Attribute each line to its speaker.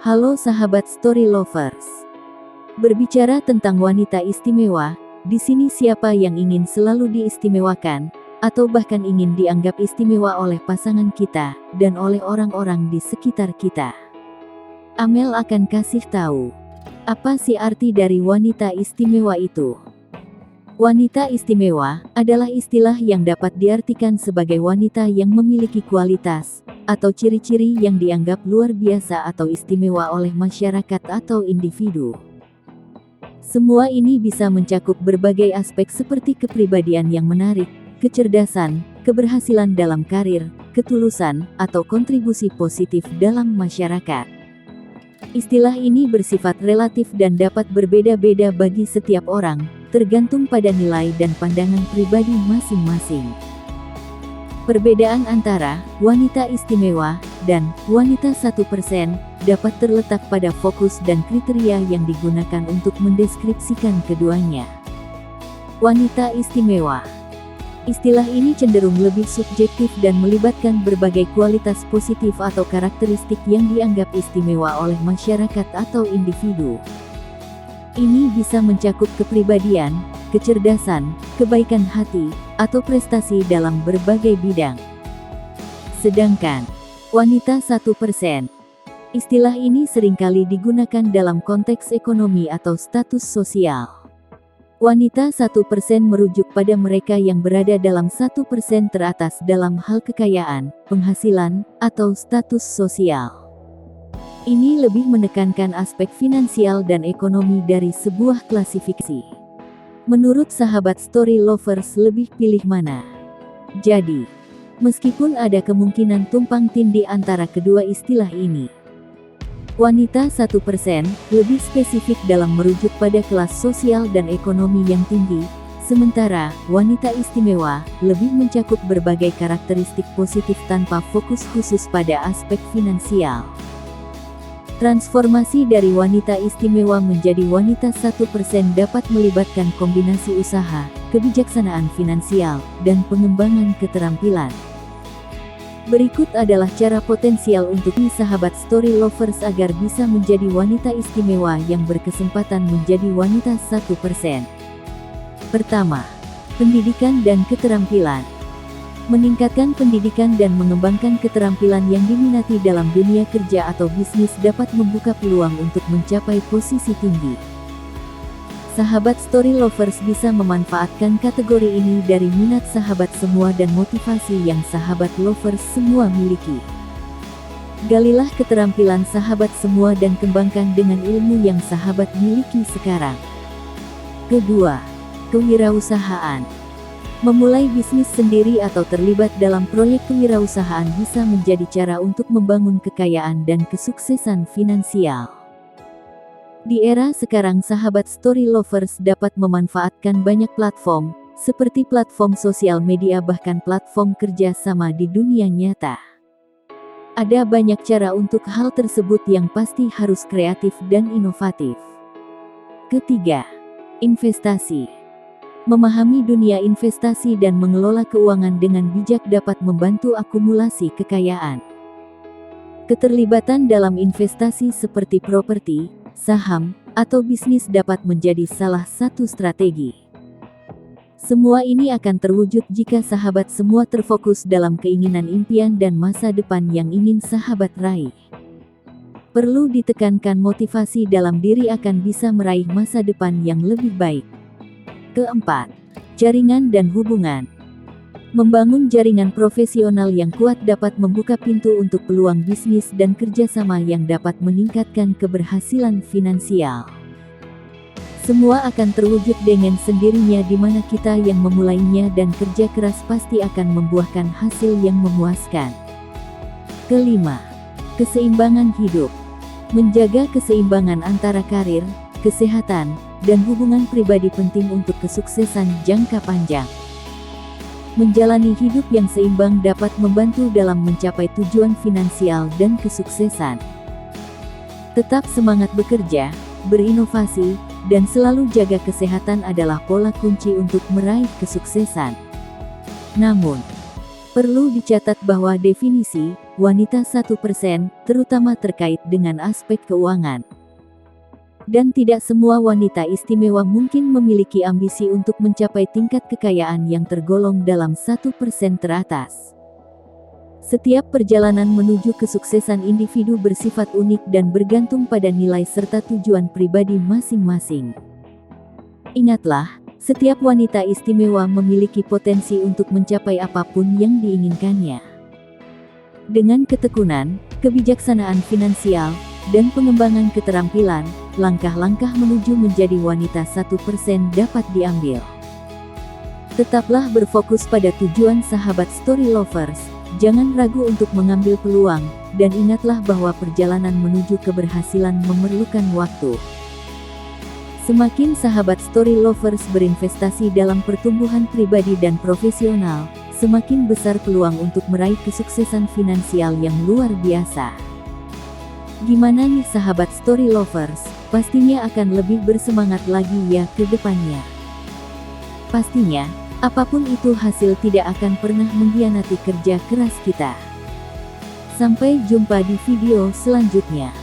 Speaker 1: Halo sahabat Story Lovers. Berbicara tentang wanita istimewa, di sini siapa yang ingin selalu diistimewakan, atau bahkan ingin dianggap istimewa oleh pasangan kita, dan oleh orang-orang di sekitar kita. Amel akan kasih tahu, apa sih arti dari wanita istimewa itu? Wanita istimewa adalah istilah yang dapat diartikan sebagai wanita yang memiliki kualitas, atau ciri-ciri yang dianggap luar biasa atau istimewa oleh masyarakat atau individu. Semua ini bisa mencakup berbagai aspek seperti kepribadian yang menarik, kecerdasan, keberhasilan dalam karir, ketulusan, atau kontribusi positif dalam masyarakat. Istilah ini bersifat relatif dan dapat berbeda-beda bagi setiap orang, tergantung pada nilai dan pandangan pribadi masing-masing. Perbedaan antara wanita istimewa dan wanita 1% dapat terletak pada fokus dan kriteria yang digunakan untuk mendeskripsikan keduanya. Wanita istimewa. Istilah ini cenderung lebih subjektif dan melibatkan berbagai kualitas positif atau karakteristik yang dianggap istimewa oleh masyarakat atau individu. Ini bisa mencakup kepribadian, kecerdasan, kebaikan hati, atau prestasi dalam berbagai bidang. Sedangkan, wanita 1%. Istilah ini seringkali digunakan dalam konteks ekonomi atau status sosial. Wanita 1% merujuk pada mereka yang berada dalam 1% teratas dalam hal kekayaan, penghasilan, atau status sosial. Ini lebih menekankan aspek finansial dan ekonomi dari sebuah klasifikasi. Menurut sahabat Story Lovers lebih pilih mana? Jadi, meskipun ada kemungkinan tumpang tindih antara kedua istilah ini, wanita 1% lebih spesifik dalam merujuk pada kelas sosial dan ekonomi yang tinggi, sementara wanita istimewa lebih mencakup berbagai karakteristik positif tanpa fokus khusus pada aspek finansial. Transformasi dari wanita istimewa menjadi wanita 1% dapat melibatkan kombinasi usaha, kebijaksanaan finansial, dan pengembangan keterampilan. Berikut adalah cara potensial untuk sahabat Story Lovers agar bisa menjadi wanita istimewa yang berkesempatan menjadi wanita 1%. Pertama, pendidikan dan keterampilan. Meningkatkan pendidikan dan mengembangkan keterampilan yang diminati dalam dunia kerja atau bisnis dapat membuka peluang untuk mencapai posisi tinggi. Sahabat Story Lovers bisa memanfaatkan kategori ini dari minat sahabat semua dan motivasi yang sahabat Lovers semua miliki. Galilah keterampilan sahabat semua dan kembangkan dengan ilmu yang sahabat miliki sekarang. Kedua, kewirausahaan. Memulai bisnis sendiri atau terlibat dalam proyek kewirausahaan bisa menjadi cara untuk membangun kekayaan dan kesuksesan finansial. Di era sekarang sahabat Story Lovers dapat memanfaatkan banyak platform, seperti platform sosial media bahkan platform kerja sama di dunia nyata. Ada banyak cara untuk hal tersebut yang pasti harus kreatif dan inovatif. Ketiga, investasi. Memahami dunia investasi dan mengelola keuangan dengan bijak dapat membantu akumulasi kekayaan. Keterlibatan dalam investasi seperti properti, saham, atau bisnis dapat menjadi salah satu strategi. Semua ini akan terwujud jika sahabat semua terfokus dalam keinginan impian dan masa depan yang ingin sahabat raih. Perlu ditekankan motivasi dalam diri akan bisa meraih masa depan yang lebih baik. Keempat, jaringan dan hubungan. Membangun jaringan profesional yang kuat dapat membuka pintu untuk peluang bisnis dan kerjasama yang dapat meningkatkan keberhasilan finansial. Semua akan terwujud dengan sendirinya di mana kita yang memulainya dan kerja keras pasti akan membuahkan hasil yang memuaskan. Kelima, keseimbangan hidup. Menjaga keseimbangan antara karir, kesehatan, dan hubungan pribadi penting untuk kesuksesan jangka panjang. Menjalani hidup yang seimbang dapat membantu dalam mencapai tujuan finansial dan kesuksesan. Tetap semangat bekerja, berinovasi, dan selalu jaga kesehatan adalah pola kunci untuk meraih kesuksesan. Namun, Perlu dicatat bahwa definisi wanita 1%, terutama terkait dengan aspek keuangan. Dan tidak semua wanita istimewa mungkin memiliki ambisi untuk mencapai tingkat kekayaan yang tergolong dalam 1% teratas. Setiap perjalanan menuju kesuksesan individu bersifat unik dan bergantung pada nilai serta tujuan pribadi masing-masing. Ingatlah, setiap wanita istimewa memiliki potensi untuk mencapai apapun yang diinginkannya. Dengan ketekunan, kebijaksanaan finansial, dan pengembangan keterampilan, langkah-langkah menuju menjadi wanita 1% dapat diambil. Tetaplah berfokus pada tujuan sahabat Story Lovers, jangan ragu untuk mengambil peluang, dan ingatlah bahwa perjalanan menuju keberhasilan memerlukan waktu. Semakin sahabat Story Lovers berinvestasi dalam pertumbuhan pribadi dan profesional, semakin besar peluang untuk meraih kesuksesan finansial yang luar biasa. Gimana nih sahabat Story Lovers? Pastinya akan lebih bersemangat lagi ya ke depannya. Pastinya, apapun itu hasil tidak akan pernah mengkhianati kerja keras kita. Sampai jumpa di video selanjutnya.